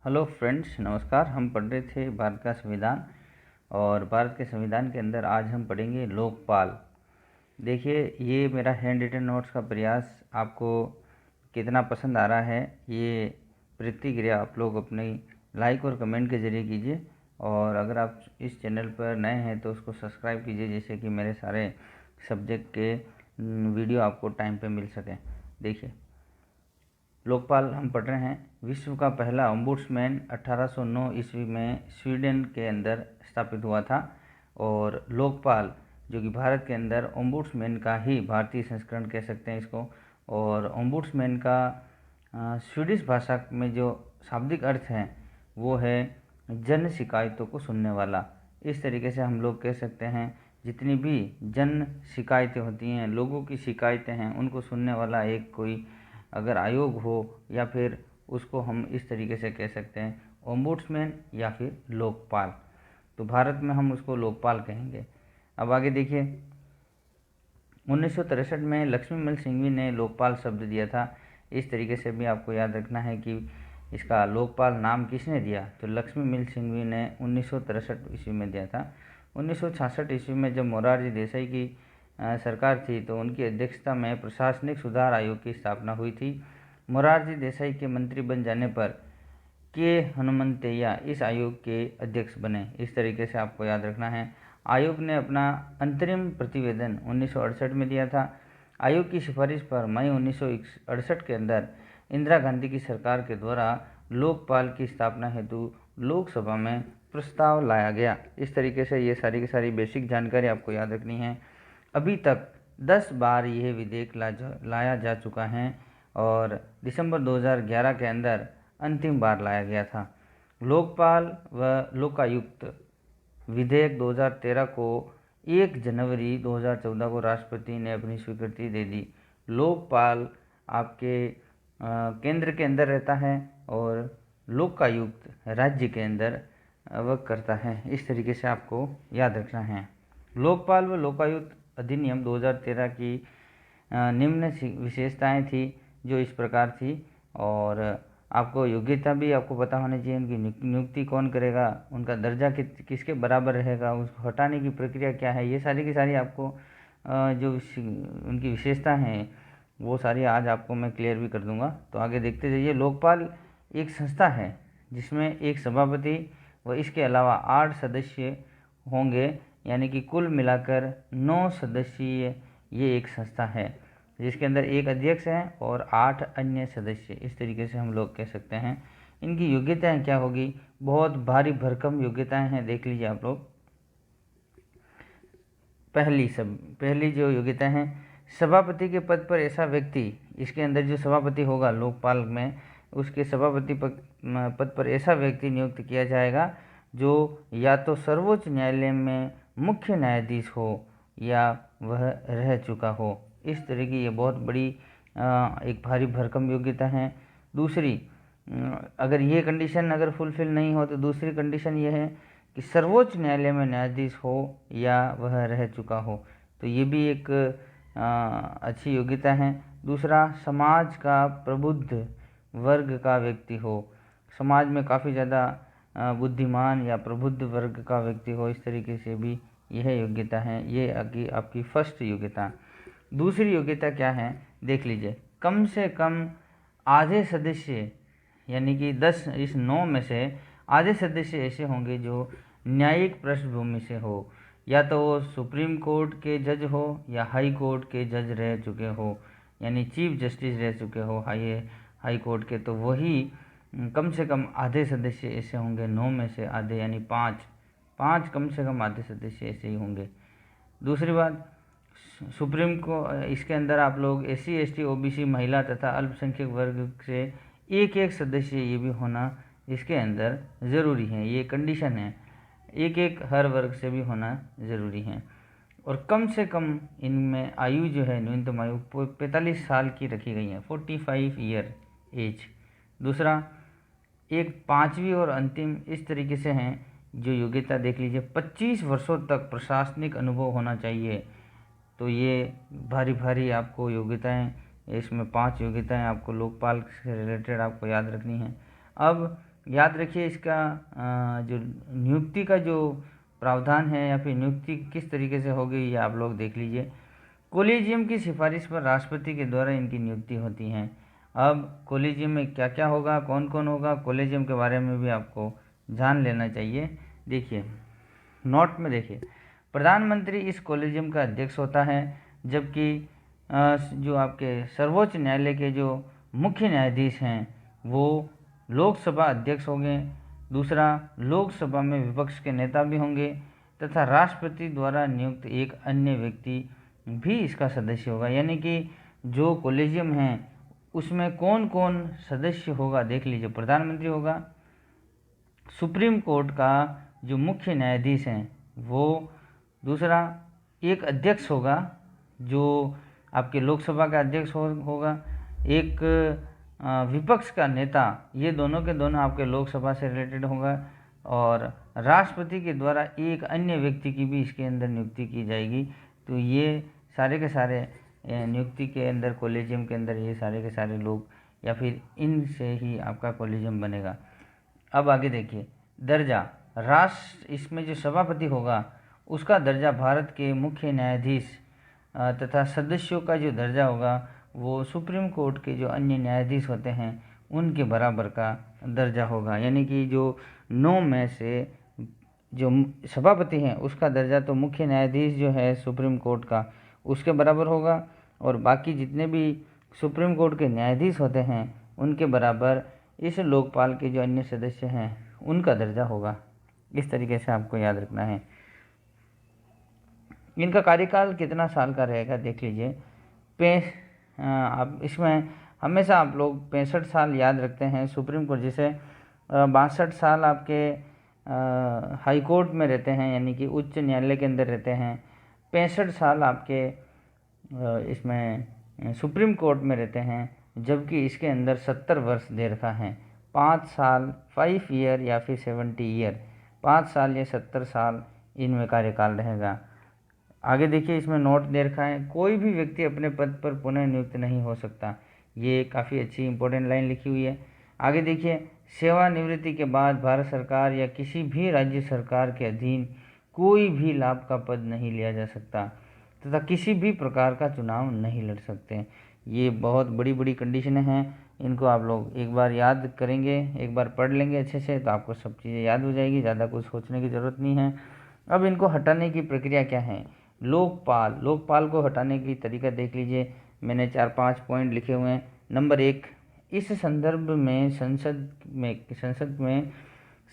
Hello friends, नमस्कार। हम पढ़ रहे थे भारत का संविधान और भारत के संविधान के अंदर आज हम पढ़ेंगे लोकपाल। देखिए, ये मेरा हैंड रिटन नोट्स का प्रयास आपको कितना पसंद आ रहा है, ये प्रतिक्रिया आप लोग अपनी लाइक और कमेंट के ज़रिए कीजिए। और अगर आप इस चैनल पर नए हैं तो उसको सब्सक्राइब कीजिए, जिससे कि मेरे सारे सब्जेक्ट के वीडियो आपको टाइम पे मिल सकें। देखिए, लोकपाल हम पढ़ रहे हैं। विश्व का पहला ओम्बुड्समैन 1809 ईस्वी में स्वीडन के अंदर स्थापित हुआ था। और लोकपाल जो कि भारत के अंदर ओम्बुड्समैन का ही भारतीय संस्करण कह सकते हैं इसको। और ओम्बुड्समैन का स्वीडिश भाषा में जो शाब्दिक अर्थ है वो है जन शिकायतों को सुनने वाला। इस तरीके से हम लोग कह सकते हैं, जितनी भी जन शिकायतें होती हैं, लोगों की शिकायतें हैं, उनको सुनने वाला एक कोई अगर आयोग हो या फिर उसको हम इस तरीके से कह सकते हैं ओम्बुड्समैन या फिर लोकपाल। तो भारत में हम उसको लोकपाल कहेंगे। अब आगे देखिए, 1963 में लक्ष्मीमल सिंघवी ने लोकपाल शब्द दिया था। इस तरीके से भी आपको याद रखना है कि इसका लोकपाल नाम किसने दिया, तो लक्ष्मीमल सिंघवी ने 1963 ईस्वी में दिया था। 1966 ईस्वी में जब मोरारजी देसाई की सरकार थी तो उनकी अध्यक्षता में प्रशासनिक सुधार आयोग की स्थापना हुई थी। मोरारजी देसाई के मंत्री बन जाने पर के हनुमंतैया इस आयोग के अध्यक्ष बने। इस तरीके से आपको याद रखना है। आयोग ने अपना अंतरिम प्रतिवेदन 1968 में दिया था। आयोग की सिफारिश पर मई 1968 के अंदर इंदिरा गांधी की सरकार के द्वारा लोकपाल की स्थापना हेतु लोकसभा में प्रस्ताव लाया गया। इस तरीके से ये सारी की सारी बेसिक जानकारी आपको याद रखनी है। अभी तक 10 बार यह विधेयक लाया जा चुका है और दिसंबर 2011 के अंदर अंतिम बार लाया गया था। लोकपाल व लोकायुक्त विधेयक 2013 को 1 जनवरी 2014 को राष्ट्रपति ने अपनी स्वीकृति दे दी। लोकपाल आपके केंद्र के अंदर रहता है और लोकायुक्त राज्य के अंदर वर्क करता है। इस तरीके से आपको याद रखना है। लोकपाल व लोकायुक्त अधिनियम 2013 की निम्न विशेषताएं थी जो इस प्रकार थी। और आपको योग्यता भी आपको पता होनी चाहिए, उनकी नियुक्ति कौन करेगा, उनका दर्जा किसके बराबर रहेगा, उसको हटाने की प्रक्रिया क्या है, ये सारी की सारी आपको जो उनकी विशेषता हैं वो सारी आज आपको मैं क्लियर भी कर दूंगा। तो आगे देखते जाइए। लोकपाल एक संस्था है जिसमें एक सभापति व इसके अलावा 8 सदस्य होंगे, यानी कि कुल मिलाकर 9 सदस्यीय ये एक संस्था है जिसके अंदर एक अध्यक्ष है और 8 अन्य सदस्य। इस तरीके से हम लोग कह सकते हैं। इनकी योग्यताएं क्या होगी, बहुत भारी भरकम योग्यताएं हैं, देख लीजिए आप लोग। पहली जो योग्यता है, सभापति के पद पर ऐसा व्यक्ति, इसके अंदर जो सभापति होगा लोकपाल में, उसके सभापति पद पर ऐसा व्यक्ति नियुक्त किया जाएगा जो या तो सर्वोच्च न्यायालय में मुख्य न्यायाधीश हो या वह रह चुका हो। इस तरह की ये बहुत बड़ी एक भारी भरकम योग्यता है। दूसरी, अगर ये कंडीशन अगर फुलफिल नहीं हो तो दूसरी कंडीशन ये है कि सर्वोच्च न्यायालय में न्यायाधीश हो या वह रह चुका हो। तो ये भी एक अच्छी योग्यता है। दूसरा, समाज का प्रबुद्ध वर्ग का व्यक्ति हो, समाज में काफ़ी ज़्यादा बुद्धिमान या प्रबुद्ध वर्ग का व्यक्ति हो। इस तरीके से भी यह योग्यता है। ये आपकी फर्स्ट योग्यता। दूसरी योग्यता क्या है, देख लीजिए। कम से कम आधे सदस्य, यानी कि 10 इस 9 में से आधे सदस्य ऐसे होंगे जो न्यायिक पृष्ठभूमि से हो, या तो वो सुप्रीम कोर्ट के जज हो या हाई कोर्ट के जज रह चुके हो, यानी चीफ जस्टिस रह चुके हो हाई कोर्ट के। तो वही कम से कम आधे सदस्य ऐसे होंगे, 9 में से आधे यानी 5 कम से कम आधे सदस्य ऐसे ही होंगे। दूसरी बात, सुप्रीम को इसके अंदर आप लोग SC ST OBC महिला तथा अल्पसंख्यक वर्ग से एक सदस्य ये भी होना इसके अंदर ज़रूरी है। ये कंडीशन है, एक हर वर्ग से भी होना ज़रूरी है। और कम से कम इनमें आयु जो है, न्यूनतम आयु 45 साल की रखी गई है, 45 ईयर एज। दूसरा, एक 5वीं और अंतिम इस तरीके से हैं जो योग्यता, देख लीजिए। 25 वर्षों तक प्रशासनिक अनुभव होना चाहिए। तो ये भारी आपको योग्यताएं, इसमें 5 योग्यताएं आपको लोकपाल से रिलेटेड आपको याद रखनी है। अब याद रखिए इसका जो नियुक्ति का जो प्रावधान है या फिर नियुक्ति किस तरीके से होगी ये आप लोग देख लीजिए। कोलिजियम की सिफारिश पर राष्ट्रपति के द्वारा इनकी नियुक्ति होती है। अब कोलिजियम में क्या क्या होगा, कौन कौन होगा, कोलिजियम के बारे में भी आपको जान लेना चाहिए। देखिए नोट में देखिए, प्रधानमंत्री इस कोलिजियम का अध्यक्ष होता है, जबकि जो आपके सर्वोच्च न्यायालय के जो मुख्य न्यायाधीश हैं वो लोकसभा अध्यक्ष होंगे। दूसरा, लोकसभा में विपक्ष के नेता भी होंगे तथा राष्ट्रपति द्वारा नियुक्त एक अन्य व्यक्ति भी इसका सदस्य होगा। यानी कि जो कोलिजियम है उसमें कौन कौन सदस्य होगा देख लीजिए। प्रधानमंत्री होगा, सुप्रीम कोर्ट का जो मुख्य न्यायाधीश हैं वो, दूसरा एक अध्यक्ष होगा जो आपके लोकसभा का अध्यक्ष होगा, एक विपक्ष का नेता, ये दोनों के दोनों आपके लोकसभा से रिलेटेड होगा, और राष्ट्रपति के द्वारा एक अन्य व्यक्ति की भी इसके अंदर नियुक्ति की जाएगी। तो ये सारे के सारे नियुक्ति के अंदर कोलिजियम के अंदर ये सारे के सारे लोग या फिर इनसे ही आपका कोलिजियम बनेगा। अब आगे देखिए दर्जा, राष्ट्र इसमें जो सभापति होगा उसका दर्जा भारत के मुख्य न्यायाधीश तथा सदस्यों का जो दर्जा होगा वो सुप्रीम कोर्ट के जो अन्य न्यायाधीश होते हैं उनके बराबर का दर्जा होगा। यानी कि जो 9 में से जो सभापति हैं उसका दर्जा तो मुख्य न्यायाधीश जो है सुप्रीम कोर्ट का उसके बराबर होगा, और बाकी जितने भी सुप्रीम कोर्ट के न्यायाधीश होते हैं उनके बराबर इस लोकपाल के जो अन्य सदस्य हैं उनका दर्जा होगा। इस तरीके से आपको याद रखना है। इनका कार्यकाल कितना साल का रहेगा देख लीजिए। आप इसमें हमेशा आप लोग 65 साल याद रखते हैं सुप्रीम कोर्ट, जैसे 62 साल आपके हाई कोर्ट में रहते हैं यानी कि उच्च न्यायालय के अंदर रहते हैं, 65 साल आपके इसमें सुप्रीम कोर्ट में रहते हैं, जबकि इसके अंदर 70 वर्ष दे रखा है। 5 साल 5 ईयर या फिर 70 ईयर, 5 साल या 70 साल इनमें कार्यकाल रहेगा। आगे देखिए इसमें नोट दे रखा है, कोई भी व्यक्ति अपने पद पर पुनः नियुक्त नहीं हो सकता। ये काफ़ी अच्छी इंपॉर्टेंट लाइन लिखी हुई है। आगे देखिए, सेवानिवृत्ति के बाद भारत सरकार या किसी भी राज्य सरकार के अधीन कोई भी लाभ का पद नहीं लिया जा सकता तथा किसी भी प्रकार का चुनाव नहीं लड़ सकते। ये बहुत बड़ी बड़ी कंडीशनें हैं, इनको आप लोग एक बार याद करेंगे, एक बार पढ़ लेंगे अच्छे से तो आपको सब चीज़ें याद हो जाएगी, ज़्यादा कुछ सोचने की ज़रूरत नहीं है। अब इनको हटाने की प्रक्रिया क्या है। लोकपाल को हटाने की तरीका देख लीजिए, मैंने 4-5 पॉइंट लिखे हुए हैं। नंबर 1, इस संदर्भ में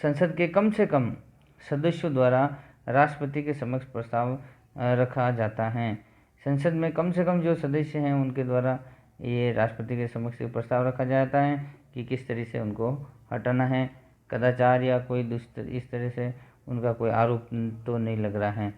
संसद के कम से कम सदस्यों द्वारा राष्ट्रपति के समक्ष प्रस्ताव रखा जाता है। संसद में कम से कम जो सदस्य हैं उनके द्वारा ये राष्ट्रपति के समक्ष प्रस्ताव रखा जाता है कि किस तरह से उनको हटाना है। कदाचार या कोई इस तरह से उनका कोई आरोप तो नहीं लग रहा है।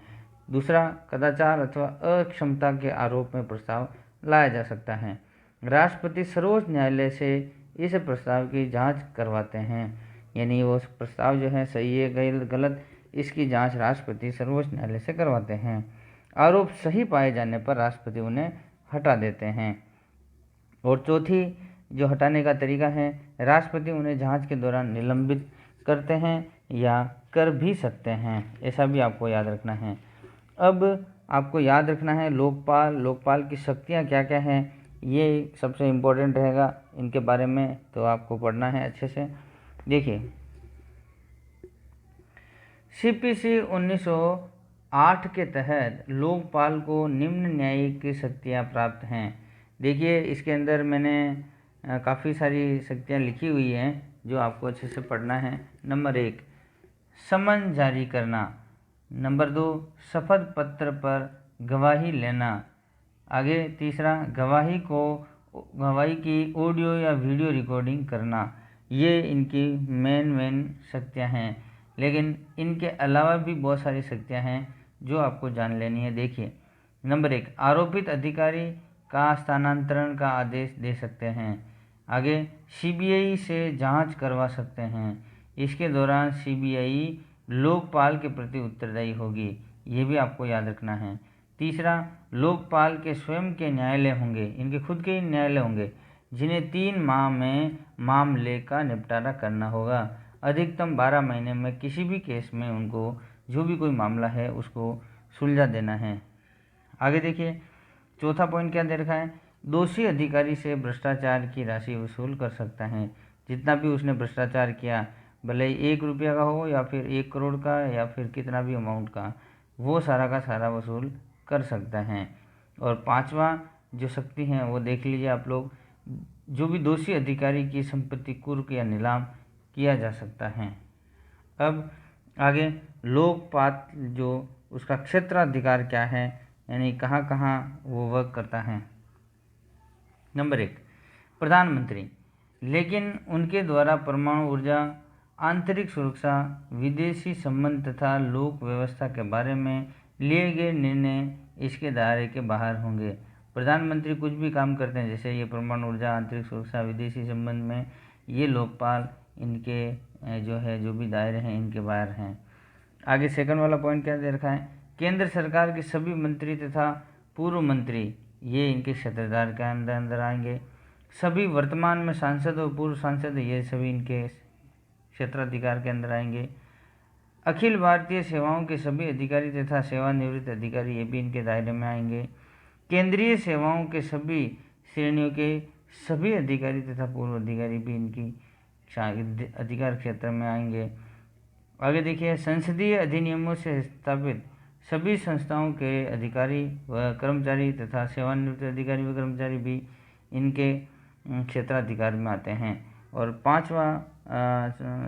दूसरा, कदाचार अथवा अक्षमता के आरोप में प्रस्ताव लाया जा सकता है। राष्ट्रपति सर्वोच्च न्यायालय से इस प्रस्ताव की जांच करवाते हैं, यानी वो प्रस्ताव जो है सही है गलत, इसकी जांच राष्ट्रपति सर्वोच्च न्यायालय से करवाते हैं। आरोप सही पाए जाने पर राष्ट्रपति उन्हें हटा देते हैं। और चौथी जो हटाने का तरीका है, राष्ट्रपति उन्हें जांच के दौरान निलंबित करते हैं या कर भी सकते हैं, ऐसा भी आपको याद रखना है। अब आपको याद रखना है लोकपाल की शक्तियाँ क्या क्या हैं, ये सबसे इम्पोर्टेंट रहेगा इनके बारे में, तो आपको पढ़ना है अच्छे से। देखिए, CPC 1908 के तहत लोकपाल को निम्न न्यायिक शक्तियाँ प्राप्त हैं। देखिए इसके अंदर मैंने काफ़ी सारी शक्तियाँ लिखी हुई हैं जो आपको अच्छे से पढ़ना है। नंबर 1, समन जारी करना। नंबर 2, शपथ पत्र पर गवाही लेना। आगे तीसरा, गवाही की ऑडियो या वीडियो रिकॉर्डिंग करना। ये इनकी मेन शक्तियाँ हैं, लेकिन इनके अलावा भी बहुत सारी शक्तियाँ हैं जो आपको जान लेनी है। देखिए, नंबर 1, आरोपित अधिकारी का स्थानांतरण का आदेश दे सकते हैं। आगे, CBI से जांच करवा सकते हैं। इसके दौरान CBI लोकपाल के प्रति उत्तरदायी होगी, ये भी आपको याद रखना है। तीसरा, लोकपाल के स्वयं के न्यायालय होंगे, इनके खुद के न्यायालय होंगे जिन्हें 3 माह में मामले का निपटारा करना होगा। अधिकतम 12 महीने में किसी भी केस में उनको जो भी कोई मामला है उसको सुलझा देना है। आगे देखिए, चौथा पॉइंट क्या दे रखा है, दोषी अधिकारी से भ्रष्टाचार की राशि वसूल कर सकता है। जितना भी उसने भ्रष्टाचार किया, भले ही 1 रुपया का हो या फिर 1 करोड़ का या फिर कितना भी अमाउंट का, वो सारा का सारा वसूल कर सकता है। और 5वां जो शक्ति है वो देख लीजिए आप लोग, जो भी दोषी अधिकारी की संपत्ति कुर्क या नीलाम किया जा सकता है। अब आगे लोकपाल जो उसका क्षेत्राधिकार क्या है, यानी कहाँ कहाँ वो वर्क करता है। नंबर 1, प्रधानमंत्री, लेकिन उनके द्वारा परमाणु ऊर्जा, आंतरिक सुरक्षा, विदेशी संबंध तथा लोक व्यवस्था के बारे में लिए गए निर्णय इसके दायरे के बाहर होंगे। प्रधानमंत्री कुछ भी काम करते हैं, जैसे ये परमाणु ऊर्जा, आंतरिक सुरक्षा, विदेशी संबंध में, ये लोकपाल इनके जो भी दायरे हैं इनके बाहर हैं। आगे सेकंड वाला पॉइंट क्या दे रखा है, केंद्र सरकार के सभी मंत्री तथा पूर्व मंत्री ये इनके क्षेत्राधिकार के अंदर आएंगे। सभी वर्तमान में सांसद और पूर्व सांसद ये सभी इनके क्षेत्राधिकार के अंदर आएंगे। अखिल भारतीय सेवाओं के सभी अधिकारी तथा सेवानिवृत्त अधिकारी ये भी इनके दायरे में आएंगे। केंद्रीय सेवाओं के सभी श्रेणियों के सभी अधिकारी तथा पूर्व अधिकारी भी इनकी अधिकार क्षेत्र में आएंगे। आगे देखिए, संसदीय अधिनियमों से स्थापित सभी संस्थाओं के अधिकारी व कर्मचारी तथा सेवानिवृत्त अधिकारी व कर्मचारी भी इनके क्षेत्राधिकार में आते हैं। और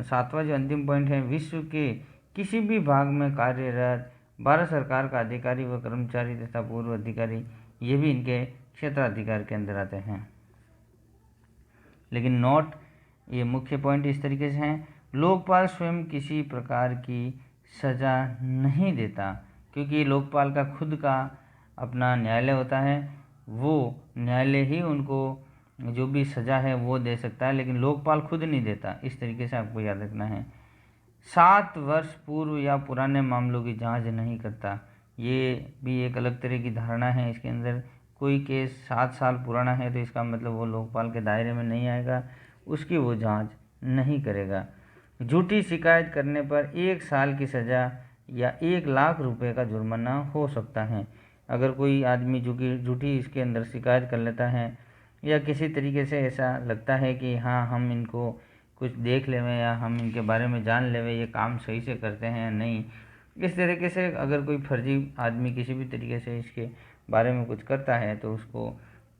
7वां जो अंतिम पॉइंट है, विश्व के किसी भी भाग में कार्यरत भारत सरकार का अधिकारी व कर्मचारी तथा पूर्व अधिकारी ये भी इनके क्षेत्राधिकार के अंदर आते हैं। लेकिन नोट, ये मुख्य पॉइंट इस तरीके से हैं, लोकपाल स्वयं किसी प्रकार की सज़ा नहीं देता, क्योंकि लोकपाल का खुद का अपना न्यायालय होता है, वो न्यायालय ही उनको जो भी सज़ा है वो दे सकता है, लेकिन लोकपाल खुद नहीं देता। इस तरीके से आपको याद रखना है। 7 वर्ष पूर्व या पुराने मामलों की जांच नहीं करता, ये भी एक अलग तरह की धारणा है इसके अंदर। कोई केस 7 साल पुराना है तो इसका मतलब वो लोकपाल के दायरे में नहीं आएगा, उसकी वो जांच नहीं करेगा। झूठी शिकायत करने पर 1 साल की सज़ा या 1 लाख रुपए का जुर्माना हो सकता है। अगर कोई आदमी झूठी इसके अंदर शिकायत कर लेता है या किसी तरीके से ऐसा लगता है कि हाँ हम इनको कुछ देख लेवें या हम इनके बारे में जान लेवें ये काम सही से करते हैं या नहीं, इस तरीके से अगर कोई फर्जी आदमी किसी भी तरीके से इसके बारे में कुछ करता है तो उसको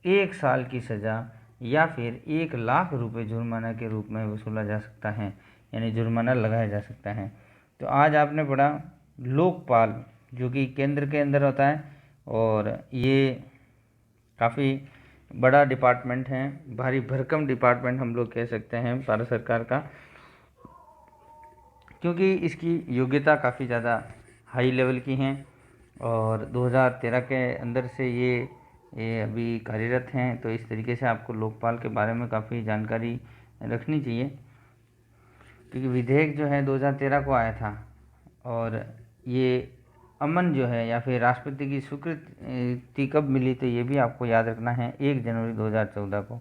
1 साल की सज़ा या फिर 1 लाख रुपए जुर्माना के रूप में वसूला जा सकता है, यानी जुर्माना लगाया जा सकता है। तो आज आपने पढ़ा लोकपाल, जो कि केंद्र के अंदर होता है और ये काफ़ी बड़ा डिपार्टमेंट है, भारी भरकम डिपार्टमेंट हम लोग कह सकते हैं भारत सरकार का, क्योंकि इसकी योग्यता काफ़ी ज़्यादा हाई लेवल की हैं और 2013 के अंदर से ये अभी कार्यरत हैं। तो इस तरीके से आपको लोकपाल के बारे में काफ़ी जानकारी रखनी चाहिए, क्योंकि विधेयक जो है 2013 को आया था और ये अमन जो है या फिर राष्ट्रपति की स्वीकृति कब मिली, तो ये भी आपको याद रखना है 1 जनवरी 2014 को।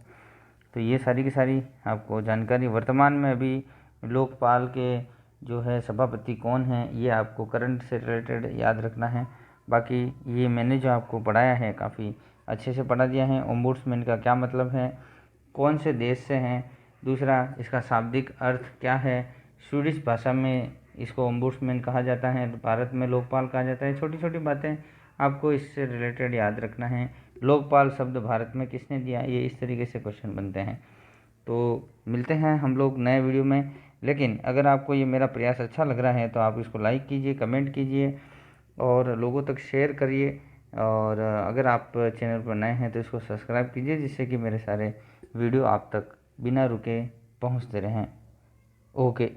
तो ये सारी की सारी आपको जानकारी, वर्तमान में अभी लोकपाल के जो है सभापति कौन है ये आपको करंट से रिलेटेड याद रखना है। बाकी ये मैंने जो आपको पढ़ाया है काफ़ी अच्छे से पढ़ा दिया है। ओम्बुड्समैन का क्या मतलब है, कौन से देश से हैं, दूसरा इसका शाब्दिक अर्थ क्या है, स्वीडिश भाषा में इसको ओम्बुड्समैन कहा जाता है, भारत में लोकपाल कहा जाता है। छोटी छोटी बातें आपको इससे रिलेटेड याद रखना है। लोकपाल शब्द भारत में किसने दिया, ये इस तरीके से क्वेश्चन बनते हैं। तो मिलते हैं हम लोग नए वीडियो में। लेकिन अगर आपको ये मेरा प्रयास अच्छा लग रहा है तो आप इसको लाइक कीजिए, कमेंट कीजिए और लोगों तक शेयर करिए। और अगर आप चैनल पर नए हैं तो इसको सब्सक्राइब कीजिए, जिससे कि मेरे सारे वीडियो आप तक बिना रुके पहुंचते रहें। ओके।